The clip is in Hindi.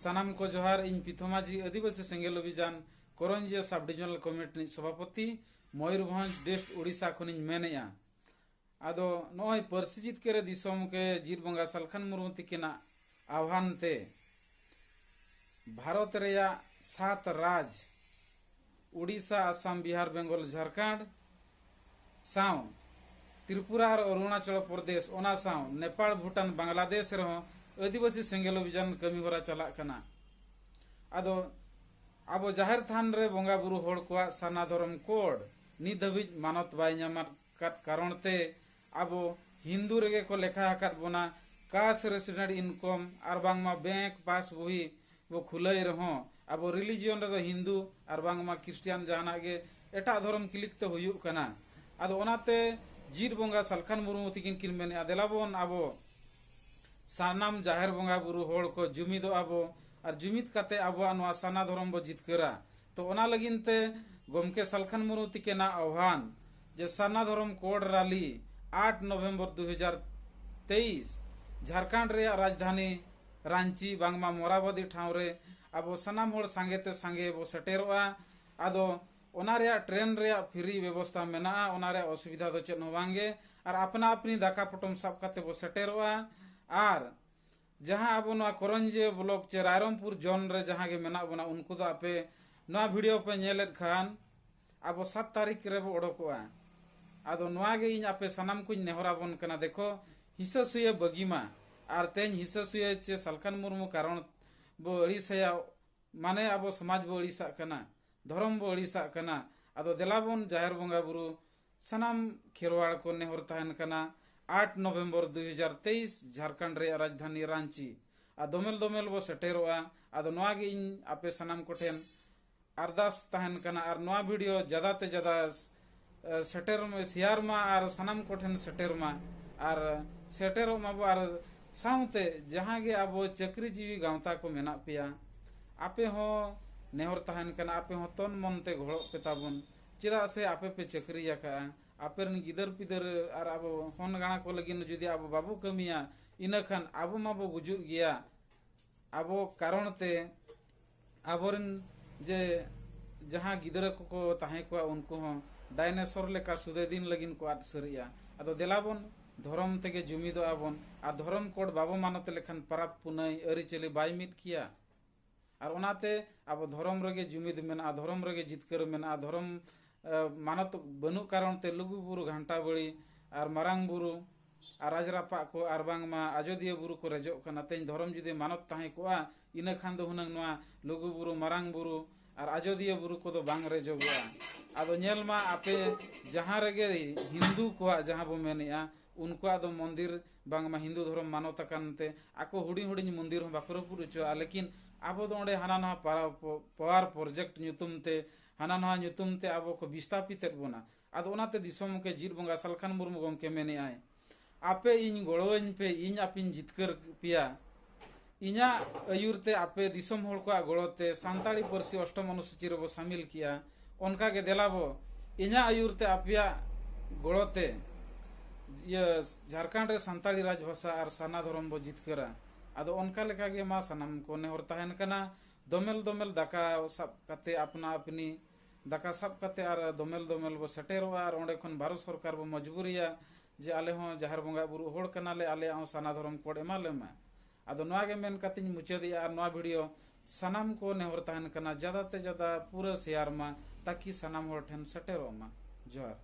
सानाम को जोहार इन पिथोमाजी आदिवासी सेंगेल अभियान करंजिया सब डिविजनल कमिटी सभापति मयूरभंज वेस्ट उड़ीसा खनिज मेनेया आदो नय पार्सी जितकेरे दिसोम के जीर बंगा सालखान मुर्मू तिकिना आह्वान ते भारत रेया 7 राज्य उड़ीसा आसाम बिहार बेंगल झारखंड साव त्रिपुरा और अरुणाचल प्रदेश ओना साव नेपाल भूटान बांग्लादेश रहो आदिवासी सेंगेल अभियान कमी होरा चला कना आदो आबो जाहिर थान रे बंगा बुरु होड़ को साना धर्म कोड नित धाबी मानत बाय ᱧᱟᱢᱟᱫ कारण ते आबो हिंदू रेगे को लेखा हाकात बोना कास्ट रेसिडेंट इनकम आर बांगमा बैंक पास बही वो खुलई रहो आबो रिलीजियन रे हिंदू आर बांगमा क्रिश्चियन जहाना गे एटा धर्म क्लिक तो हुयु कना आदो ओनाते जीर बंगा सालखान मुर्मू तिकिन किन मेने आदेलाबोन आबो सानाम जाहिर बंगा बुरु होड़ को जुमिदो आबो और जुमिद काते आबो नवा साना धर्म बो जितकरा तो ओना लगिनते गोमके सालखान मुर्मू तिकेना आह्वान जे साना धर्म कोड रैली 8 नवंबर 2023 झारखंड रे राजधानी रांची बांगमा मोराबादी ठाव रे आबो सनाम होड़ सांगेते सांगे बो सेटेरोआ आदो ओना रे ट्रेन रे फ्री व्यवस्था मेना ओना रे असुविधा दो चेन होवांगे और अपना अपनी दाका पटम सब काते बो सेटेरोआ और जहां आबो नवा करंजे ब्लॉक चे रायरमपुर जोन रे जहां गे मेना बना उनको तो आपे नवा वीडियो पे नेलेत खान आबो 7 तारीख रे बो ओडकोआ आदो नवा गे इन आपे सनाम कुछ नेहरा बन कना देखो हिस्सा सुये बगीमा और तेज हिस्सा सुये चे सालखान मुर्मू कारण बो अड़ीसा माने आबो समाज बो अड़ीसा कना धर्म बो अड़ीसा कना आदो देलाबोन जाहिर बंगा बुरु सनाम खेरवाड़ को नेहर तहन कना 8 नवंबर 2023 झारखंड रे राजधानी रांची आ दोमेल दोमेल बो सेटेरोआ आदो नवा गे इन आपे सनाम कोठेन अरदास तहन कना और नवा वीडियो ज्यादा ते ज्यादा सेटेर में शेयर मा और सनाम कोठेन सेटेर मा और सेटेरो मा बो और साउते जहां गे आबो चक्री जीवी गांवता को मेना पिया आपे हो नेहर तहन कना आपे हो तन मन ते घोड़ो पेताबन चिरा से आपे पे चक्री याका आपेर गिदर पिदर और आबो होन गाना को लगिन जुदी आबो बाबू कमिया इनखान आबो माबो गुजु गया आबो कारण ते आबोरन जे जहां गिदर को ताहे को उनको हो डायनासोर लेका सुदे दिन लगिन को आद सरिया आदो देलाबन धर्म तेगे जुमिदो आबन आ धर्म कोड बाबो मानत लेखन परब पुनई अरि चले बाय मिट किया और ओनाते आबो धर्म रगे जुमिद मेना धर्म रगे जितकर मेना धर्म मानत बनु कारण ते लुगु बुरु घंटा बड़ी और मारांग बुरु और राजरापा को और बांगमा आजोदिया बुरु को रेजो कना तेज धर्म जुदे मानत ताहे कोआ इना खान दो हुनंग नवा लुगु बुरु मारांग बुरु और आजोदिया बुरु को तो बांग रेजोगुआ आदो नेल मा आपे जहां रगे हिंदू को जहां बो मेनेया उनको दो मंदिर बांगमा हिंदू धर्म मानत कानते आको हुडी हुडी मंदिर हो बाकरपुर चो लेकिन आबो दो ओंडे हाना ना पावर प्रोजेक्ट ᱧᱩᱛᱩᱢ हाना ना ᱧᱩᱛᱩᱢ आबो को विस्थापित बोना आदो ओनाते दिसोम के जीर बंगा सालखान मुर्मू गमके मेने आय आपे इन गड़ोइन पे इन आपिन जितकर पिया इना अयुरते आपे दिसोम होड़ को गड़ोते सांताली परसी अष्टम अनुसूची रे बो शामिल किया उनका के देलाबो इना अयुरते आपिया गड़ोते ये झारखंड रे सांताली राजभाषा और साना धर्म बो जितकरा आदो उनका लेखा गे मा सनम को नेहर तहन कना दोमेल दोमेल दाका सब कते अपना अपनी दाका सब कते और दोमेल दोमेल बो सेटेरोआ और ओंडे खन भारत सरकार बो मजबूरिया जे आले हो जाहिर बंगा बुरु होड़ कनाले आले आ साना धर्म कोड एमाले मा आदो नवा गे मेन कतिन मुचदिया और नवा वीडियो सनम को नेहर तहन कना ज्यादा ते ज्यादा पूरा शेयर मा ताकि सनम होड़ ठन सेटेरो मा जोहार।